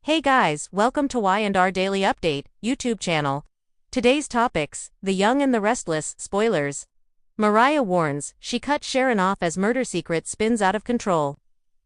Hey guys, welcome to Y&R Daily Update, YouTube channel. Today's topics, The Young and the Restless, spoilers. Mariah warns, she cut Sharon off as murder secret spins out of control.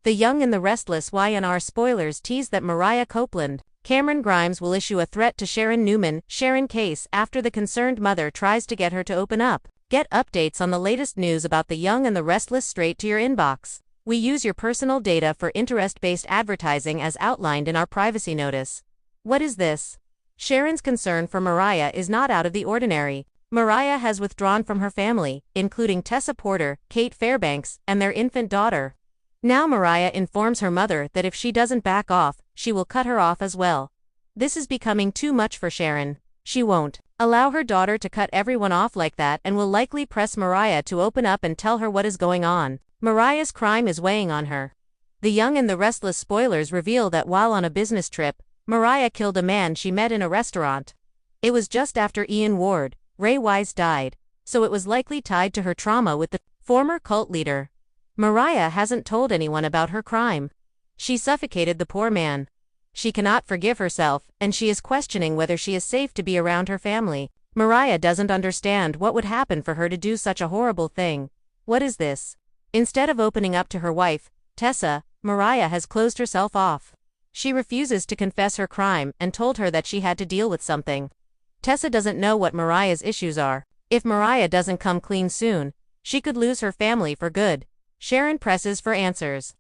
The Young and the Restless Y&R spoilers tease that Mariah Copeland, Cameron Grimes will issue a threat to Sharon Newman, Sharon case after the concerned mother tries to get her to open up. Get updates on the latest news about The Young and the Restless straight to your inbox. We use your personal data for interest-based advertising as outlined in our privacy notice. What is this? Sharon's concern for Mariah is not out of the ordinary. Mariah has withdrawn from her family, including Tessa Porter, Kate Fairbanks, and their infant daughter. Now Mariah informs her mother that if she doesn't back off, she will cut her off as well. This is becoming too much for Sharon. She won't allow her daughter to cut everyone off like that and will likely press Mariah to open up and tell her what is going on. Mariah's crime is weighing on her. The Young and the Restless spoilers reveal that while on a business trip, Mariah killed a man she met in a restaurant. It was just after Ian Ward, Ray Wise died, so it was likely tied to her trauma with the former cult leader. Mariah hasn't told anyone about her crime. She suffocated the poor man. She cannot forgive herself, and she is questioning whether she is safe to be around her family. Mariah doesn't understand what would happen for her to do such a horrible thing. What is this? Instead of opening up to her wife, Tessa, Mariah has closed herself off. She refuses to confess her crime and told her that she had to deal with something. Tessa doesn't know what Mariah's issues are. If Mariah doesn't come clean soon, she could lose her family for good. Sharon presses for answers.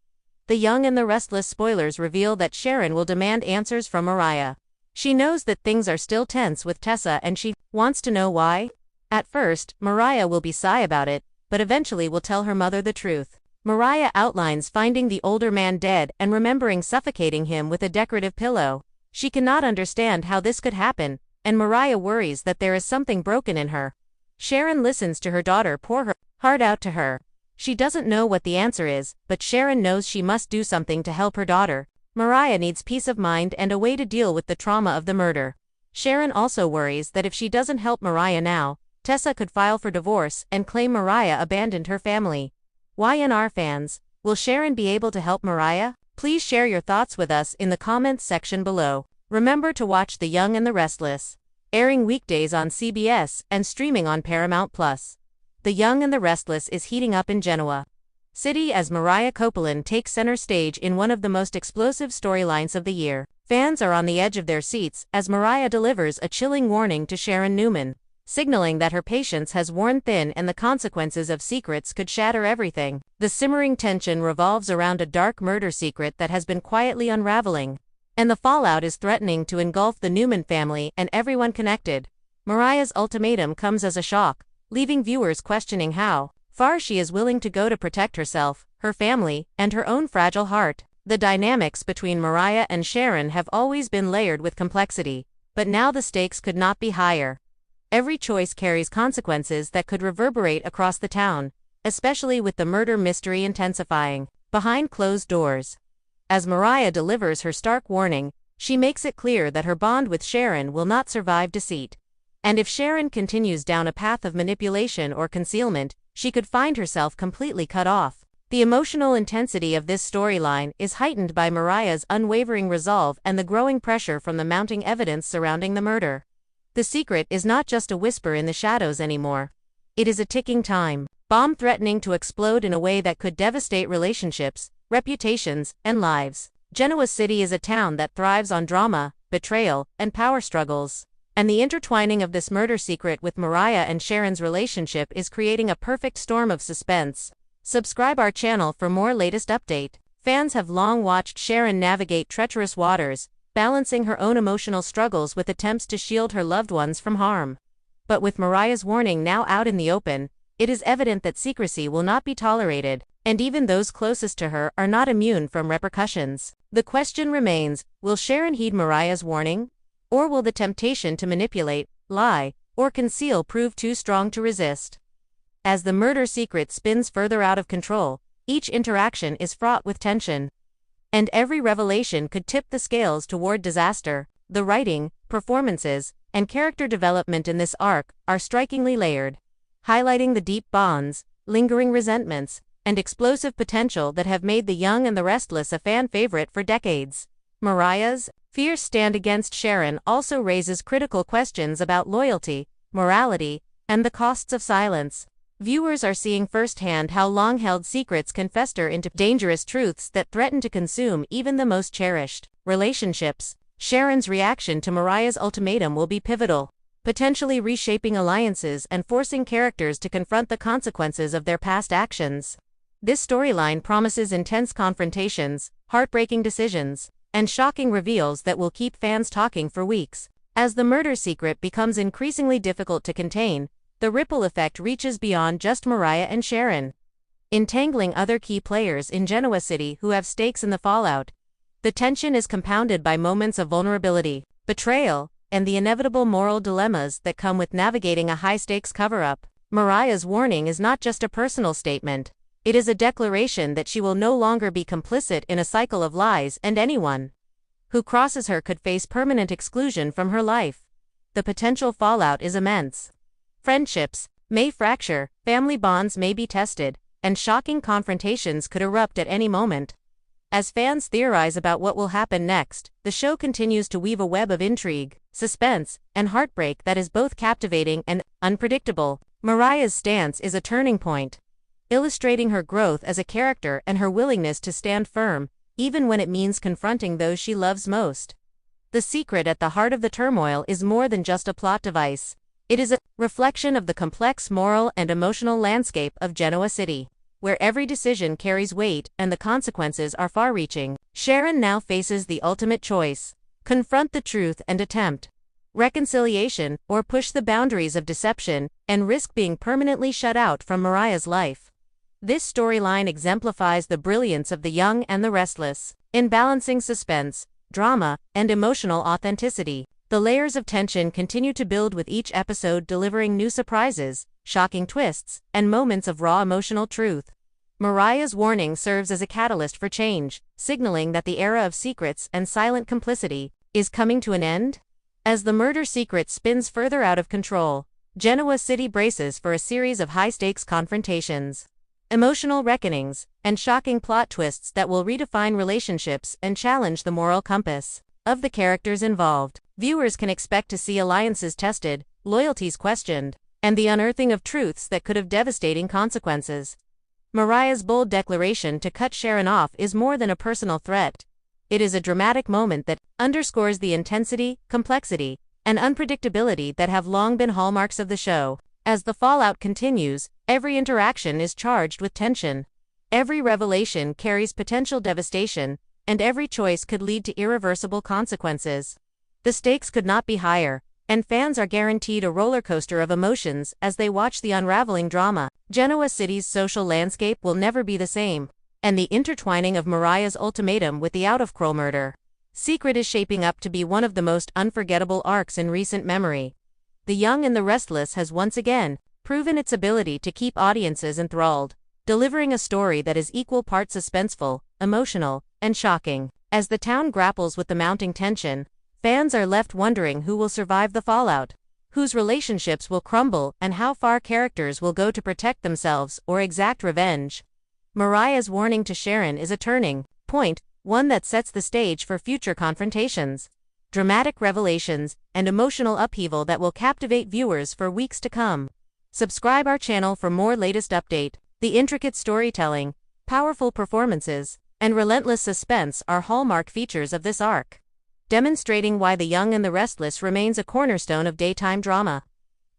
The Young and the Restless spoilers reveal that Sharon will demand answers from Mariah. She knows that things are still tense with Tessa and she wants to know why. At first, Mariah will be shy about it, but eventually will tell her mother the truth. Mariah outlines finding the older man dead and remembering suffocating him with a decorative pillow. She cannot understand how this could happen, and Mariah worries that there is something broken in her. Sharon listens to her daughter pour her heart out to her. She doesn't know what the answer is, but Sharon knows she must do something to help her daughter. Mariah needs peace of mind and a way to deal with the trauma of the murder. Sharon also worries that if she doesn't help Mariah now, Tessa could file for divorce and claim Mariah abandoned her family. Y&R fans, will Sharon be able to help Mariah? Please share your thoughts with us in the comments section below. Remember to watch The Young and the Restless, airing weekdays on CBS and streaming on Paramount+. The Young and the Restless is heating up in Genoa City as Mariah Copeland takes center stage in one of the most explosive storylines of the year. Fans are on the edge of their seats as Mariah delivers a chilling warning to Sharon Newman, signaling that her patience has worn thin and the consequences of secrets could shatter everything. The simmering tension revolves around a dark murder secret that has been quietly unraveling, and the fallout is threatening to engulf the Newman family and everyone connected. Mariah's ultimatum comes as a shock, leaving viewers questioning how far she is willing to go to protect herself, her family, and her own fragile heart. The dynamics between Mariah and Sharon have always been layered with complexity, but now the stakes could not be higher. Every choice carries consequences that could reverberate across the town, especially with the murder mystery intensifying behind closed doors. As Mariah delivers her stark warning, she makes it clear that her bond with Sharon will not survive deceit. And if Sharon continues down a path of manipulation or concealment, she could find herself completely cut off. The emotional intensity of this storyline is heightened by Mariah's unwavering resolve and the growing pressure from the mounting evidence surrounding the murder. The secret is not just a whisper in the shadows anymore. It is a ticking time bomb threatening to explode in a way that could devastate relationships, reputations, and lives. Genoa City is a town that thrives on drama, betrayal, and power struggles. And the intertwining of this murder secret with Mariah and Sharon's relationship is creating a perfect storm of suspense. Subscribe our channel for more latest update. Fans have long watched Sharon navigate treacherous waters, balancing her own emotional struggles with attempts to shield her loved ones from harm. But with Mariah's warning now out in the open, it is evident that secrecy will not be tolerated, and even those closest to her are not immune from repercussions. The question remains, will Sharon heed Mariah's warning? Or will the temptation to manipulate, lie, or conceal prove too strong to resist? As the murder secret spins further out of control, each interaction is fraught with tension. And every revelation could tip the scales toward disaster. The writing, performances, and character development in this arc are strikingly layered, highlighting the deep bonds, lingering resentments, and explosive potential that have made The Young and the Restless a fan favorite for decades. Mariah's Fierce stand against Sharon also raises critical questions about loyalty, morality, and the costs of silence. Viewers are seeing firsthand how long-held secrets can fester into dangerous truths that threaten to consume even the most cherished relationships. Sharon's reaction to Mariah's ultimatum will be pivotal, potentially reshaping alliances and forcing characters to confront the consequences of their past actions. This storyline promises intense confrontations, heartbreaking decisions, and shocking reveals that will keep fans talking for weeks. As the murder secret becomes increasingly difficult to contain, the ripple effect reaches beyond just Mariah and Sharon, entangling other key players in Genoa City who have stakes in the fallout. The tension is compounded by moments of vulnerability, betrayal, and the inevitable moral dilemmas that come with navigating a high-stakes cover-up. Mariah's warning is not just a personal statement. It is a declaration that she will no longer be complicit in a cycle of lies, and anyone who crosses her could face permanent exclusion from her life. The potential fallout is immense. Friendships may fracture, family bonds may be tested, and shocking confrontations could erupt at any moment. As fans theorize about what will happen next, the show continues to weave a web of intrigue, suspense, and heartbreak that is both captivating and unpredictable. Mariah's stance is a turning point, illustrating her growth as a character and her willingness to stand firm, even when it means confronting those she loves most. The secret at the heart of the turmoil is more than just a plot device. It is a reflection of the complex moral and emotional landscape of Genoa City, where every decision carries weight and the consequences are far-reaching. Sharon now faces the ultimate choice: confront the truth and attempt reconciliation, or push the boundaries of deception and risk being permanently shut out from Mariah's life. This storyline exemplifies the brilliance of the young and the restless, in balancing suspense, drama, and emotional authenticity. The layers of tension continue to build with each episode, delivering new surprises, shocking twists, and moments of raw emotional truth. Mariah's warning serves as a catalyst for change, signaling that the era of secrets and silent complicity is coming to an end. As the murder secret spins further out of control, Genoa City braces for a series of high-stakes confrontations, emotional reckonings, and shocking plot twists that will redefine relationships and challenge the moral compass of the characters involved. Viewers can expect to see alliances tested, loyalties questioned, and the unearthing of truths that could have devastating consequences. Mariah's bold declaration to cut Sharon off is more than a personal threat. It is a dramatic moment that underscores the intensity, complexity, and unpredictability that have long been hallmarks of the show. As the fallout continues, every interaction is charged with tension. Every revelation carries potential devastation, and every choice could lead to irreversible consequences. The stakes could not be higher, and fans are guaranteed a roller coaster of emotions as they watch the unraveling drama. Genoa City's social landscape will never be the same, and the intertwining of Mariah's ultimatum with the out-of-control murder secret is shaping up to be one of the most unforgettable arcs in recent memory. The Young and the Restless has once again proven its ability to keep audiences enthralled, delivering a story that is equal parts suspenseful, emotional, and shocking. As the town grapples with the mounting tension, fans are left wondering who will survive the fallout, whose relationships will crumble, and how far characters will go to protect themselves or exact revenge. Mariah's warning to Sharon is a turning point, one that sets the stage for future confrontations, dramatic revelations, and emotional upheaval that will captivate viewers for weeks to come. Subscribe our channel for more latest update. The intricate storytelling, powerful performances, and relentless suspense are hallmark features of this arc, demonstrating why The Young and the Restless remains a cornerstone of daytime drama.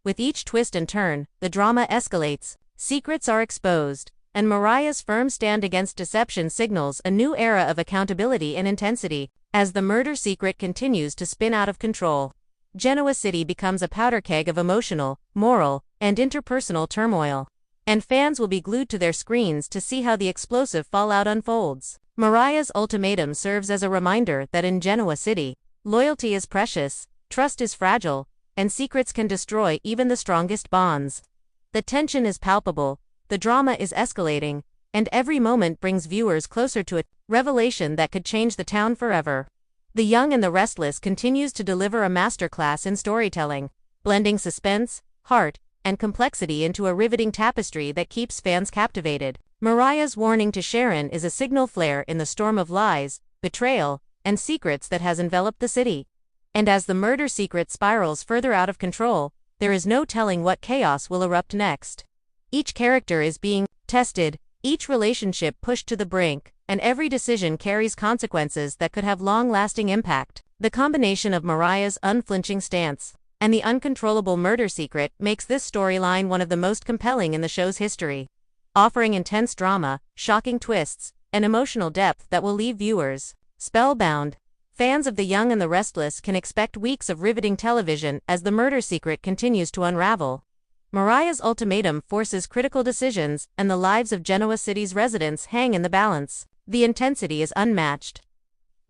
With each twist and turn, the drama escalates, secrets are exposed, and Mariah's firm stand against deception signals a new era of accountability and intensity. As the murder secret continues to spin out of control, Genoa City becomes a powder keg of emotional, moral, and interpersonal turmoil, and fans will be glued to their screens to see how the explosive fallout unfolds. Mariah's ultimatum serves as a reminder that in Genoa City, loyalty is precious, trust is fragile, and secrets can destroy even the strongest bonds. The tension is palpable, the drama is escalating, and every moment brings viewers closer to a revelation that could change the town forever. The Young and the Restless continues to deliver a masterclass in storytelling, blending suspense, heart, and complexity into a riveting tapestry that keeps fans captivated. Mariah's warning to Sharon is a signal flare in the storm of lies, betrayal, and secrets that has enveloped the city. And as the murder secret spirals further out of control, there is no telling what chaos will erupt next. Each character is being tested, each relationship pushed to the brink, and every decision carries consequences that could have long-lasting impact. The combination of Mariah's unflinching stance and the uncontrollable murder secret makes this storyline one of the most compelling in the show's history, offering intense drama, shocking twists, and emotional depth that will leave viewers spellbound. Fans of The Young and the Restless can expect weeks of riveting television as the murder secret continues to unravel. Mariah's ultimatum forces critical decisions, and the lives of Genoa City's residents hang in the balance. The intensity is unmatched.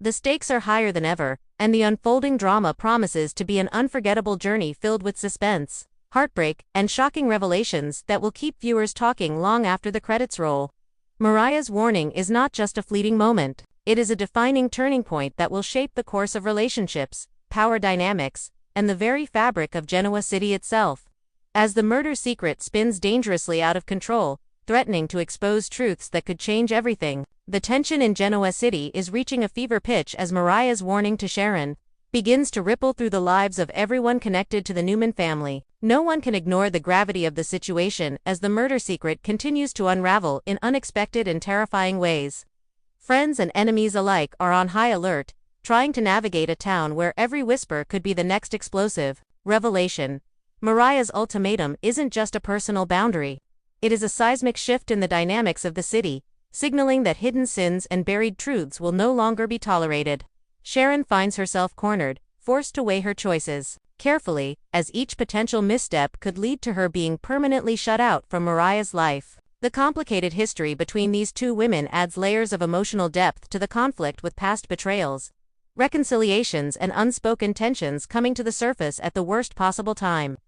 The stakes are higher than ever, and the unfolding drama promises to be an unforgettable journey filled with suspense, heartbreak, and shocking revelations that will keep viewers talking long after the credits roll. Mariah's warning is not just a fleeting moment, it is a defining turning point that will shape the course of relationships, power dynamics, and the very fabric of Genoa City itself. As the murder secret spins dangerously out of control, threatening to expose truths that could change everything, the tension in Genoa City is reaching a fever pitch as Mariah's warning to Sharon begins to ripple through the lives of everyone connected to the Newman family. No one can ignore the gravity of the situation as the murder secret continues to unravel in unexpected and terrifying ways. Friends and enemies alike are on high alert, trying to navigate a town where every whisper could be the next explosive revelation. Mariah's ultimatum isn't just a personal boundary. It is a seismic shift in the dynamics of the city, signaling that hidden sins and buried truths will no longer be tolerated. Sharon finds herself cornered, forced to weigh her choices carefully, as each potential misstep could lead to her being permanently shut out from Mariah's life. The complicated history between these two women adds layers of emotional depth to the conflict, with past betrayals, reconciliations, and unspoken tensions coming to the surface at the worst possible time.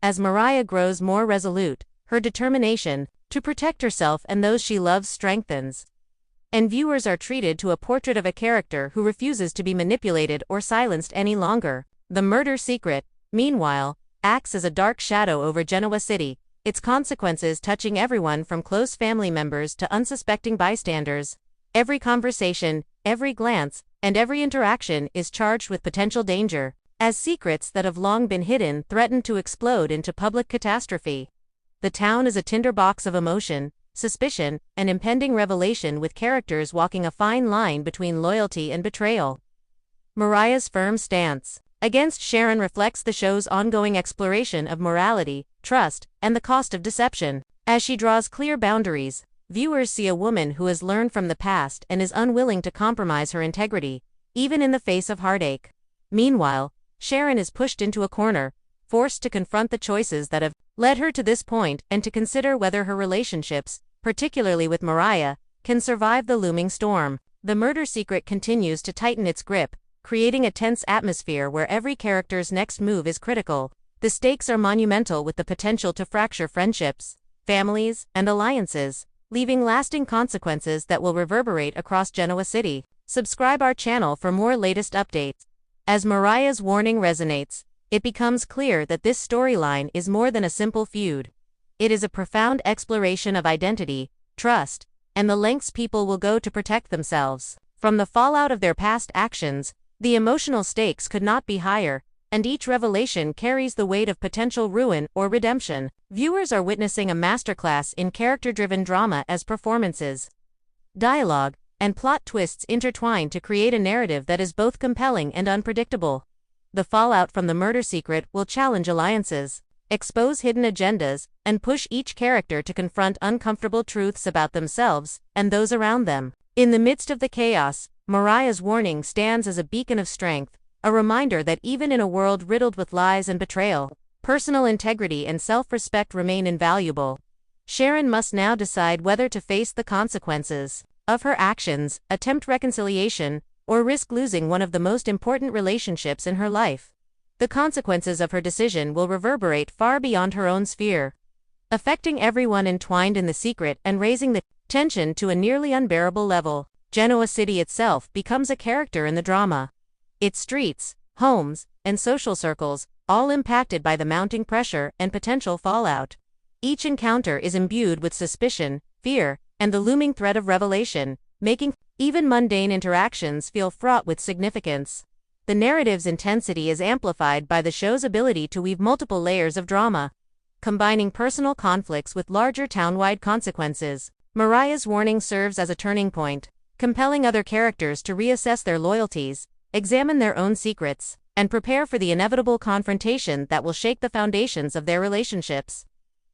As Mariah grows more resolute, her determination to protect herself and those she loves strengthens, and viewers are treated to a portrait of a character who refuses to be manipulated or silenced any longer. The murder secret, meanwhile, acts as a dark shadow over Genoa City, its consequences touching everyone from close family members to unsuspecting bystanders. Every conversation, every glance, and every interaction is charged with potential danger, as secrets that have long been hidden threaten to explode into public catastrophe. The town is a tinderbox of emotion, suspicion, and impending revelation, with characters walking a fine line between loyalty and betrayal. Mariah's firm stance against Sharon reflects the show's ongoing exploration of morality, trust, and the cost of deception. As she draws clear boundaries, viewers see a woman who has learned from the past and is unwilling to compromise her integrity, even in the face of heartache. Meanwhile, Sharon is pushed into a corner, forced to confront the choices that have led her to this point and to consider whether her relationships, particularly with Mariah, can survive the looming storm. The murder secret continues to tighten its grip, creating a tense atmosphere where every character's next move is critical. The stakes are monumental, with the potential to fracture friendships, families, and alliances, leaving lasting consequences that will reverberate across Genoa City. Subscribe our channel for more latest updates. As Mariah's warning resonates, it becomes clear that this storyline is more than a simple feud. It is a profound exploration of identity, trust, and the lengths people will go to protect themselves. From the fallout of their past actions, the emotional stakes could not be higher, and each revelation carries the weight of potential ruin or redemption. Viewers are witnessing a masterclass in character-driven drama as performances, dialogue, and plot twists intertwine to create a narrative that is both compelling and unpredictable. The fallout from the murder secret will challenge alliances, expose hidden agendas, and push each character to confront uncomfortable truths about themselves and those around them. In the midst of the chaos, Mariah's warning stands as a beacon of strength, a reminder that even in a world riddled with lies and betrayal, personal integrity and self-respect remain invaluable. Sharon must now decide whether to face the consequences of her actions, attempt reconciliation, or risk losing one of the most important relationships in her life. The consequences of her decision will reverberate far beyond her own sphere, affecting everyone entwined in the secret and raising the tension to a nearly unbearable level. Genoa City itself becomes a character in the drama. Its streets, homes, and social circles, all impacted by the mounting pressure and potential fallout. Each encounter is imbued with suspicion, fear, and the looming threat of revelation, making even mundane interactions feel fraught with significance. The narrative's intensity is amplified by the show's ability to weave multiple layers of drama, combining personal conflicts with larger town-wide consequences. Mariah's warning serves as a turning point, compelling other characters to reassess their loyalties, examine their own secrets, and prepare for the inevitable confrontation that will shake the foundations of their relationships.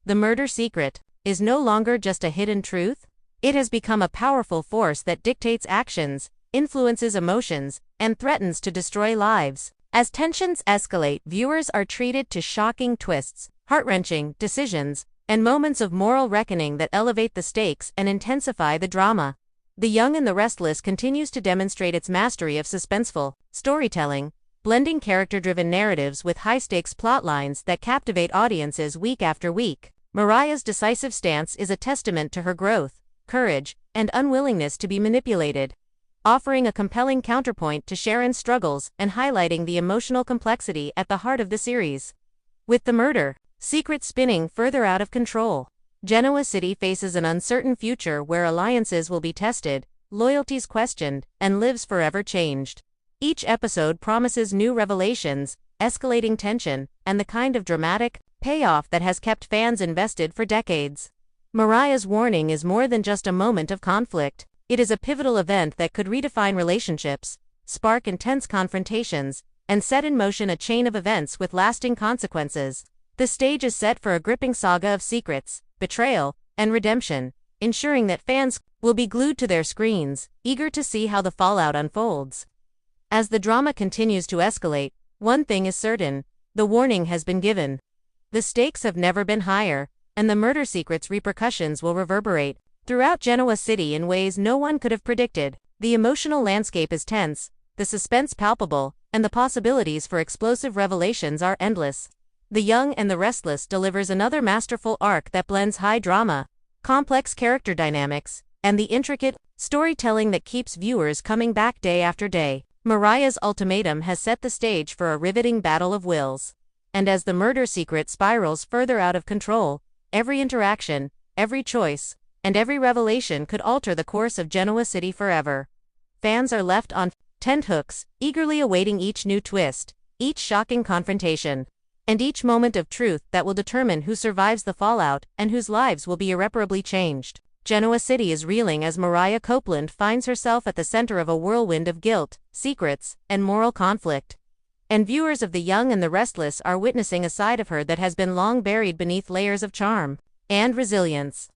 The murder secret is no longer just a hidden truth. It has become a powerful force that dictates actions, influences emotions, and threatens to destroy lives. As tensions escalate, viewers are treated to shocking twists, heart-wrenching decisions, and moments of moral reckoning that elevate the stakes and intensify the drama. The Young and the Restless continues to demonstrate its mastery of suspenseful storytelling, blending character-driven narratives with high-stakes plotlines that captivate audiences week after week. Mariah's decisive stance is a testament to her growth, courage, and unwillingness to be manipulated, offering a compelling counterpoint to Sharon's struggles and highlighting the emotional complexity at the heart of the series. With the murder secret spinning further out of control, Genoa City faces an uncertain future where alliances will be tested, loyalties questioned, and lives forever changed. Each episode promises new revelations, escalating tension, and the kind of dramatic payoff that has kept fans invested for decades. Mariah's warning is more than just a moment of conflict. It is a pivotal event that could redefine relationships, spark intense confrontations, and set in motion a chain of events with lasting consequences. The stage is set for a gripping saga of secrets, betrayal, and redemption, ensuring that fans will be glued to their screens, eager to see how the fallout unfolds. As the drama continues to escalate, one thing is certain: the warning has been given. The stakes have never been higher, and the murder secret's repercussions will reverberate throughout Genoa City in ways no one could have predicted. The emotional landscape is tense, the suspense palpable, and the possibilities for explosive revelations are endless. The Young and the Restless delivers another masterful arc that blends high drama, complex character dynamics, and the intricate storytelling that keeps viewers coming back day after day. Mariah's ultimatum has set the stage for a riveting battle of wills. And as the murder secret spirals further out of control, every interaction, every choice, and every revelation could alter the course of Genoa City forever. Fans are left on tenterhooks, eagerly awaiting each new twist, each shocking confrontation, and each moment of truth that will determine who survives the fallout and whose lives will be irreparably changed. Genoa City is reeling as Mariah Copeland finds herself at the center of a whirlwind of guilt, secrets, and moral conflict. And viewers of The Young and the Restless are witnessing a side of her that has been long buried beneath layers of charm and resilience.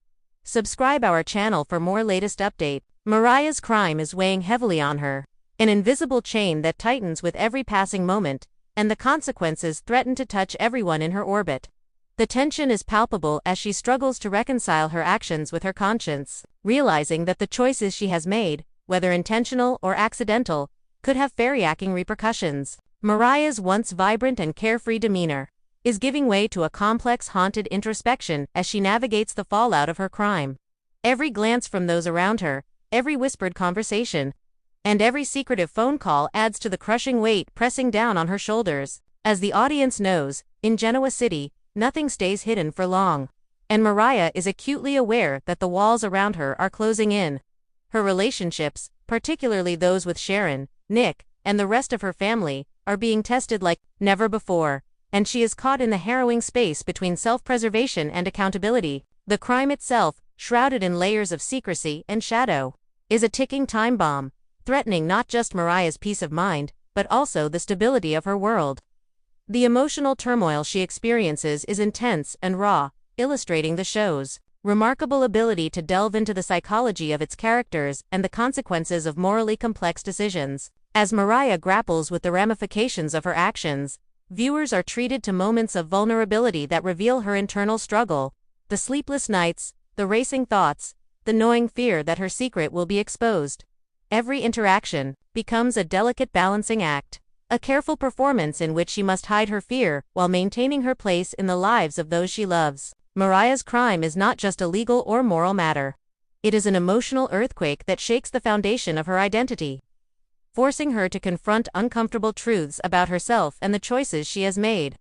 Subscribe our channel for more latest update. Mariah's crime is weighing heavily on her, an invisible chain that tightens with every passing moment, and the consequences threaten to touch everyone in her orbit. The tension is palpable as she struggles to reconcile her actions with her conscience, realizing that the choices she has made, whether intentional or accidental, could have far-reaching repercussions. Mariah's once vibrant and carefree demeanor is giving way to a complex, haunted introspection as she navigates the fallout of her crime. Every glance from those around her, every whispered conversation, and every secretive phone call adds to the crushing weight pressing down on her shoulders. As the audience knows, in Genoa City, nothing stays hidden for long, and Mariah is acutely aware that the walls around her are closing in. Her relationships, particularly those with Sharon, Nick, and the rest of her family, are being tested like never before, and she is caught in the harrowing space between self-preservation and accountability. The crime itself, shrouded in layers of secrecy and shadow, is a ticking time bomb, threatening not just Mariah's peace of mind, but also the stability of her world. The emotional turmoil she experiences is intense and raw, illustrating the show's remarkable ability to delve into the psychology of its characters and the consequences of morally complex decisions. As Mariah grapples with the ramifications of her actions, viewers are treated to moments of vulnerability that reveal her internal struggle, the sleepless nights, the racing thoughts, the gnawing fear that her secret will be exposed. Every interaction becomes a delicate balancing act, a careful performance in which she must hide her fear while maintaining her place in the lives of those she loves. Mariah's crime is not just a legal or moral matter. It is an emotional earthquake that shakes the foundation of her identity, forcing her to confront uncomfortable truths about herself and the choices she has made.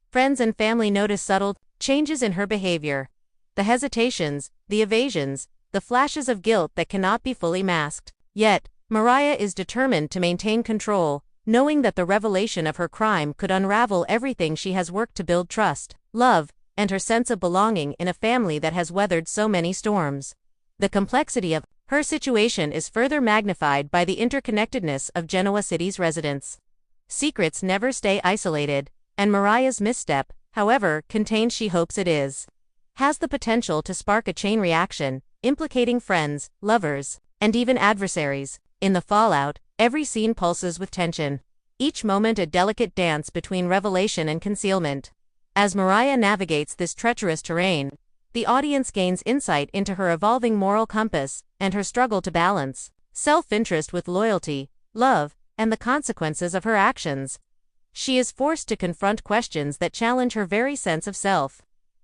Friends and family notice subtle changes in her behavior. The hesitations, the evasions, the flashes of guilt that cannot be fully masked. Yet, Mariah is determined to maintain control, knowing that the revelation of her crime could unravel everything she has worked to build: trust, love, and her sense of belonging in a family that has weathered so many storms. The complexity of her situation is further magnified by the interconnectedness of Genoa City's residents. Secrets never stay isolated, and Mariah's misstep, however contained she hopes it is, has the potential to spark a chain reaction, implicating friends, lovers, and even adversaries. In the fallout, every scene pulses with tension, each moment a delicate dance between revelation and concealment. As Mariah navigates this treacherous terrain, the audience gains insight into her evolving moral compass and her struggle to balance self-interest with loyalty, love, and the consequences of her actions. She is forced to confront questions that challenge her very sense of self.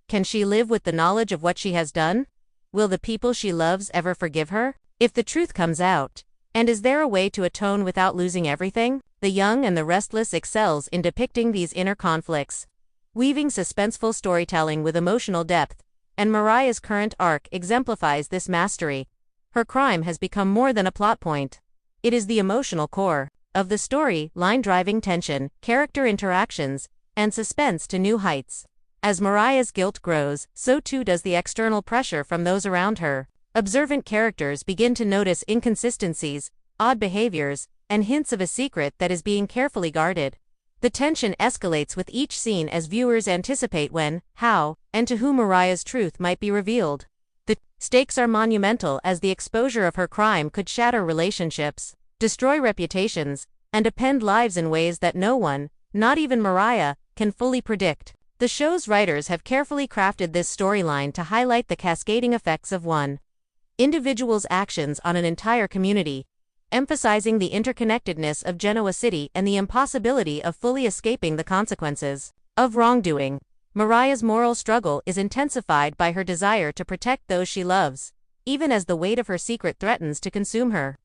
Can she live with the knowledge of what she has done? Will the people she loves ever forgive her if the truth comes out? And is there a way to atone without losing everything? The Young and the Restless excels in depicting these inner conflicts, weaving suspenseful storytelling with emotional depth, and Mariah's current arc exemplifies this mastery. Her crime has become more than a plot point. It is the emotional core of the story, line driving tension, character interactions, and suspense to new heights. As Mariah's guilt grows, so too does the external pressure from those around her. Observant characters begin to notice inconsistencies, odd behaviors, and hints of a secret that is being carefully guarded. The tension escalates with each scene as viewers anticipate when, how, and to whom Mariah's truth might be revealed. The stakes are monumental, as the exposure of her crime could shatter relationships, destroy reputations, and upend lives in ways that no one, not even Mariah, can fully predict. The show's writers have carefully crafted this storyline to highlight the cascading effects of one individual's actions on an entire community, emphasizing the interconnectedness of Genoa City and the impossibility of fully escaping the consequences of wrongdoing. Mariah's moral struggle is intensified by her desire to protect those she loves, even as the weight of her secret threatens to consume her.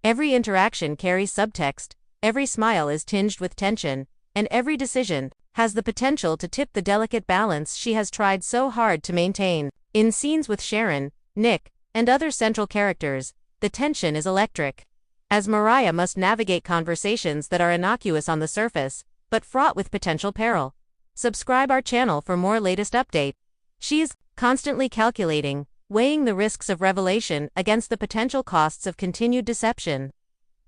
Every interaction carries subtext, every smile is tinged with tension, and every decision has the potential to tip the delicate balance she has tried so hard to maintain. In scenes with Sharon, Nick, and other central characters, the tension is electric, as Mariah must navigate conversations that are innocuous on the surface, but fraught with potential peril. Subscribe our channel for more latest update. She is constantly calculating, weighing the risks of revelation against the potential costs of continued deception.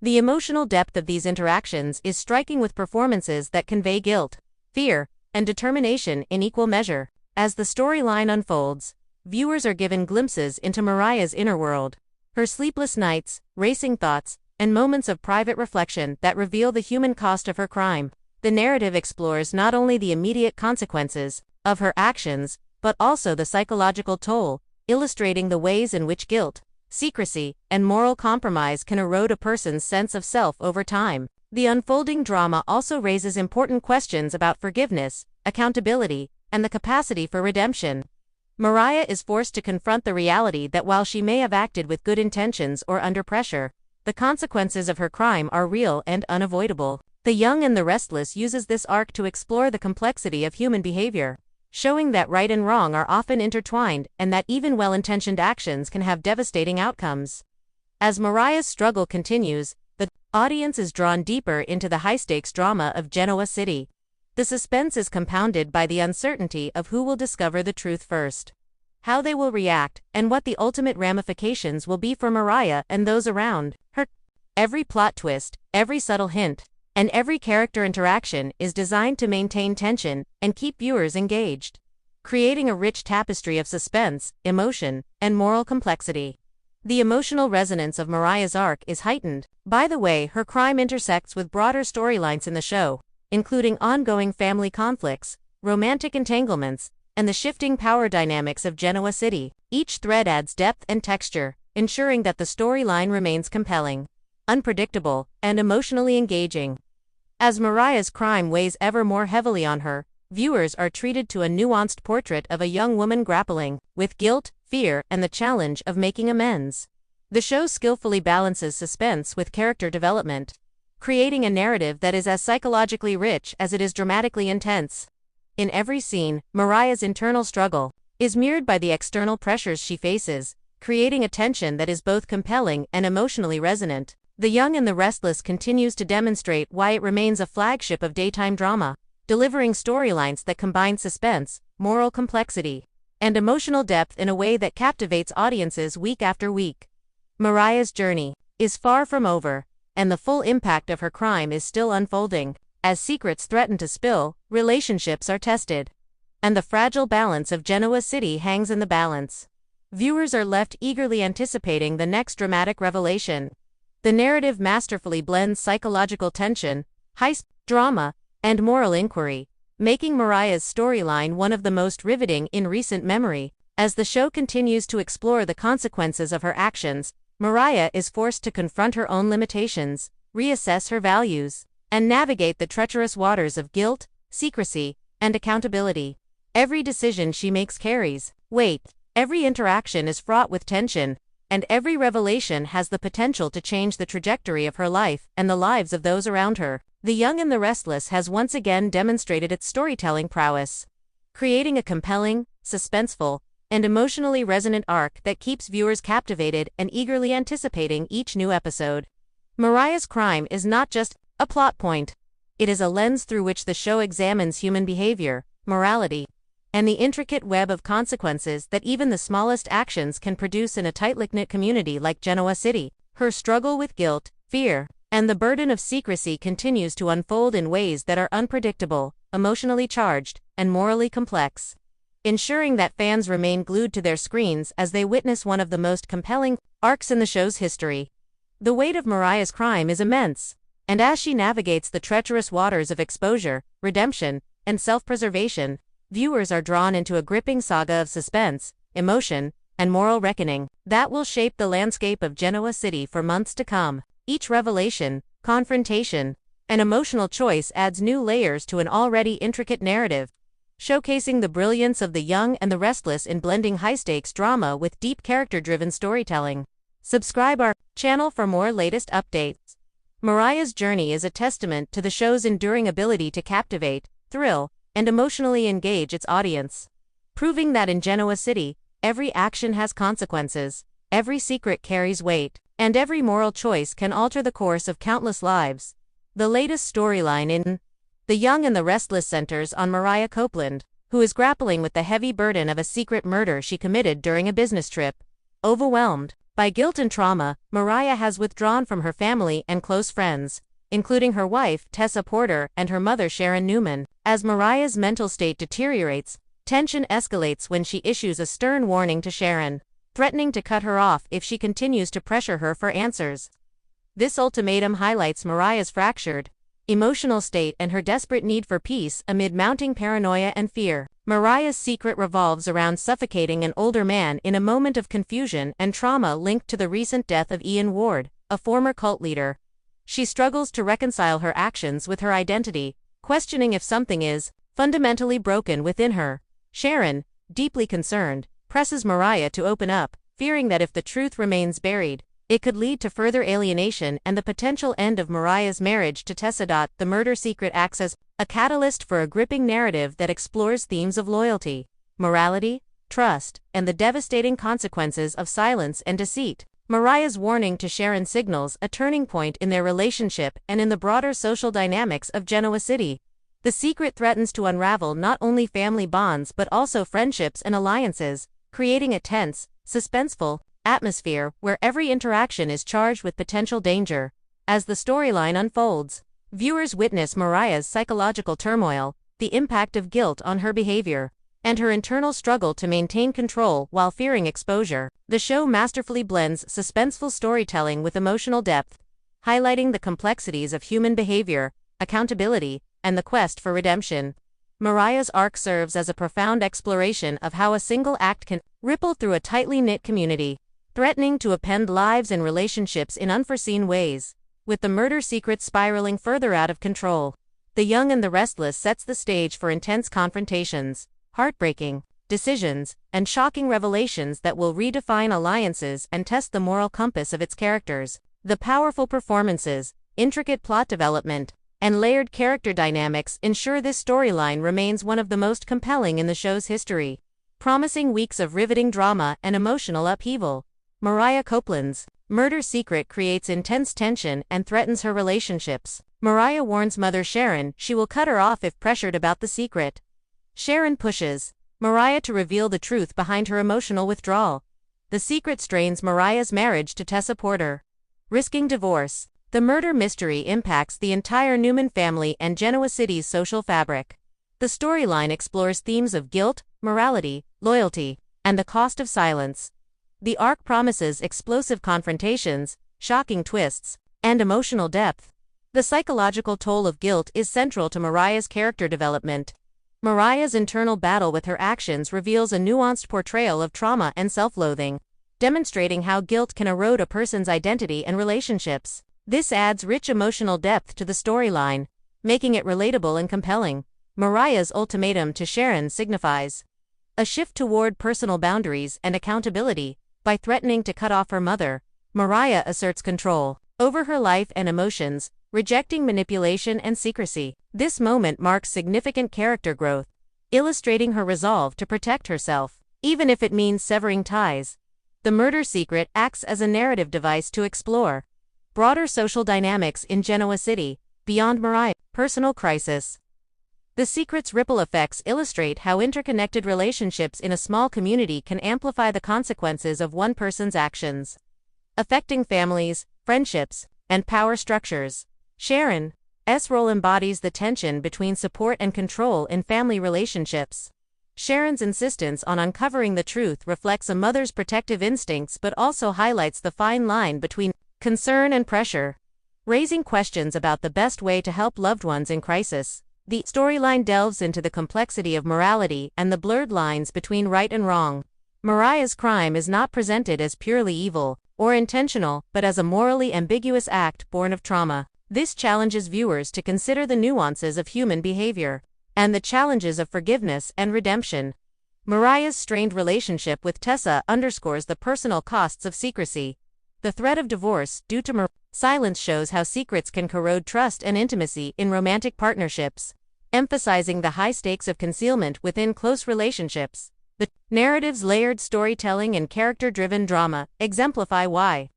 The emotional depth of these interactions is striking, with performances that convey guilt, fear, and determination in equal measure. As the storyline unfolds, viewers are given glimpses into Mariah's inner world, her sleepless nights, racing thoughts, and moments of private reflection that reveal the human cost of her crime. The narrative explores not only the immediate consequences of her actions, but also the psychological toll, illustrating the ways in which guilt, secrecy, and moral compromise can erode a person's sense of self over time. The unfolding drama also raises important questions about forgiveness, accountability, and the capacity for redemption. Mariah is forced to confront the reality that while she may have acted with good intentions or under pressure, the consequences of her crime are real and unavoidable. The Young and the Restless uses this arc to explore the complexity of human behavior, showing that right and wrong are often intertwined and that even well-intentioned actions can have devastating outcomes. As Mariah's struggle continues, the audience is drawn deeper into the high-stakes drama of Genoa City. The suspense is compounded by the uncertainty of who will discover the truth first, how they will react, and what the ultimate ramifications will be for Mariah and those around her. Every plot twist, every subtle hint, and every character interaction is designed to maintain tension and keep viewers engaged, creating a rich tapestry of suspense, emotion, and moral complexity. The emotional resonance of Mariah's arc is heightened by the way her crime intersects with broader storylines in the show, including ongoing family conflicts, romantic entanglements, and the shifting power dynamics of Genoa City. Each thread adds depth and texture, ensuring that the storyline remains compelling, unpredictable, and emotionally engaging. As Mariah's crime weighs ever more heavily on her, viewers are treated to a nuanced portrait of a young woman grappling with guilt, fear, and the challenge of making amends. The show skillfully balances suspense with character development, creating a narrative that is as psychologically rich as it is dramatically intense. In every scene, Mariah's internal struggle is mirrored by the external pressures she faces, creating a tension that is both compelling and emotionally resonant. The Young and the Restless continues to demonstrate why it remains a flagship of daytime drama, delivering storylines that combine suspense, moral complexity, and emotional depth in a way that captivates audiences week after week. Mariah's journey is far from over, and the full impact of her crime is still unfolding. As secrets threaten to spill, relationships are tested, and the fragile balance of Genoa City hangs in the balance. Viewers are left eagerly anticipating the next dramatic revelation. The narrative masterfully blends psychological tension, heist, drama, and moral inquiry, making Mariah's storyline one of the most riveting in recent memory. As the show continues to explore the consequences of her actions, Mariah is forced to confront her own limitations, reassess her values, and navigate the treacherous waters of guilt, secrecy, and accountability. Every decision she makes carries weight, every interaction is fraught with tension, and every revelation has the potential to change the trajectory of her life and the lives of those around her. The Young and the Restless has once again demonstrated its storytelling prowess, creating a compelling, suspenseful, and emotionally resonant arc that keeps viewers captivated and eagerly anticipating each new episode. Mariah's crime is not just a plot point. It is a lens through which the show examines human behavior, morality, and the intricate web of consequences that even the smallest actions can produce in a tightly-knit community like Genoa City. Her struggle with guilt, fear, and the burden of secrecy continues to unfold in ways that are unpredictable, emotionally charged, and morally complex, ensuring that fans remain glued to their screens as they witness one of the most compelling arcs in the show's history. The weight of Mariah's crime is immense, and as she navigates the treacherous waters of exposure, redemption, and self-preservation, viewers are drawn into a gripping saga of suspense, emotion, and moral reckoning that will shape the landscape of Genoa City for months to come. Each revelation, confrontation, and emotional choice adds new layers to an already intricate narrative, showcasing the brilliance of The Young and the Restless in blending high-stakes drama with deep character-driven storytelling. Subscribe our channel for more latest updates. Mariah's journey is a testament to the show's enduring ability to captivate, thrill, and emotionally engage its audience, proving that in Genoa City, every action has consequences, every secret carries weight, and every moral choice can alter the course of countless lives. The latest storyline in The Young and the Restless centers on Mariah Copeland, who is grappling with the heavy burden of a secret murder she committed during a business trip. Overwhelmed by guilt and trauma, Mariah has withdrawn from her family and close friends, including her wife, Tessa Porter, and her mother, Sharon Newman. As Mariah's mental state deteriorates, tension escalates when she issues a stern warning to Sharon, threatening to cut her off if she continues to pressure her for answers. This ultimatum highlights Mariah's fractured emotional state and her desperate need for peace amid mounting paranoia and fear. Mariah's secret revolves around suffocating an older man in a moment of confusion and trauma linked to the recent death of Ian Ward, a former cult leader. She struggles to reconcile her actions with her identity, questioning if something is fundamentally broken within her. Sharon, deeply concerned, presses Mariah to open up, fearing that if the truth remains buried, it could lead to further alienation and the potential end of Mariah's marriage to Tessa. The murder secret acts as a catalyst for a gripping narrative that explores themes of loyalty, morality, trust, and the devastating consequences of silence and deceit. Mariah's warning to Sharon signals a turning point in their relationship and in the broader social dynamics of Genoa City. The secret threatens to unravel not only family bonds but also friendships and alliances, creating a tense, suspenseful atmosphere where every interaction is charged with potential danger. As the storyline unfolds, viewers witness Mariah's psychological turmoil, the impact of guilt on her behavior, and her internal struggle to maintain control while fearing exposure. The show masterfully blends suspenseful storytelling with emotional depth, highlighting the complexities of human behavior, accountability, and the quest for redemption. Mariah's arc serves as a profound exploration of how a single act can ripple through a tightly knit community, threatening to upend lives and relationships in unforeseen ways. With the murder secret spiraling further out of control, The Young and the Restless sets the stage for intense confrontations, heartbreaking decisions, and shocking revelations that will redefine alliances and test the moral compass of its characters. The powerful performances, intricate plot development, and layered character dynamics ensure this storyline remains one of the most compelling in the show's history, promising weeks of riveting drama and emotional upheaval. Mariah Copeland's murder secret creates intense tension and threatens her relationships. Mariah warns mother Sharon she will cut her off if pressured about the secret. Sharon pushes Mariah to reveal the truth behind her emotional withdrawal. The secret strains Mariah's marriage to Tessa Porter, risking divorce. The murder mystery impacts the entire Newman family and Genoa City's social fabric. The storyline explores themes of guilt, morality, loyalty, and the cost of silence. The arc promises explosive confrontations, shocking twists, and emotional depth. The psychological toll of guilt is central to Mariah's character development. Mariah's internal battle with her actions reveals a nuanced portrayal of trauma and self-loathing, demonstrating how guilt can erode a person's identity and relationships. This adds rich emotional depth to the storyline, making it relatable and compelling. Mariah's ultimatum to Sharon signifies a shift toward personal boundaries and accountability. By threatening to cut off her mother, Mariah asserts control over her life and emotions, rejecting manipulation and secrecy. This moment marks significant character growth, illustrating her resolve to protect herself, even if it means severing ties. The murder secret acts as a narrative device to explore broader social dynamics in Genoa City, beyond Mariah's personal crisis. The secret's ripple effects illustrate how interconnected relationships in a small community can amplify the consequences of one person's actions, affecting families, friendships, and power structures. Sharon's role embodies the tension between support and control in family relationships. Sharon's insistence on uncovering the truth reflects a mother's protective instincts but also highlights the fine line between concern and pressure, raising questions about the best way to help loved ones in crisis. The storyline delves into the complexity of morality and the blurred lines between right and wrong. Mariah's crime is not presented as purely evil or intentional, but as a morally ambiguous act born of trauma. This challenges viewers to consider the nuances of human behavior and the challenges of forgiveness and redemption. Mariah's strained relationship with Tessa underscores the personal costs of secrecy. The threat of divorce due to Mariah's silence shows how secrets can corrode trust and intimacy in romantic partnerships, emphasizing the high stakes of concealment within close relationships. The narrative's layered storytelling and character-driven drama exemplify why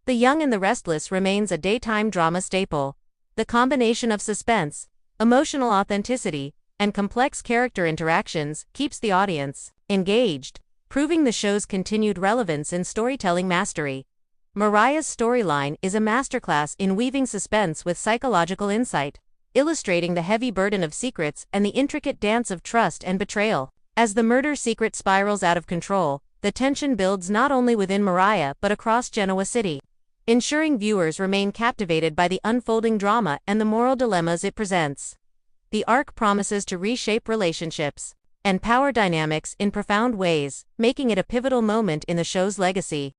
The Young and the Restless remains a daytime drama staple. The combination of suspense, emotional authenticity, and complex character interactions keeps the audience engaged, proving the show's continued relevance in storytelling mastery. Mariah's storyline is a masterclass in weaving suspense with psychological insight, illustrating the heavy burden of secrets and the intricate dance of trust and betrayal. As the murder secret spirals out of control, the tension builds not only within Mariah but across Genoa City, ensuring viewers remain captivated by the unfolding drama and the moral dilemmas it presents. The arc promises to reshape relationships and power dynamics in profound ways, making it a pivotal moment in the show's legacy.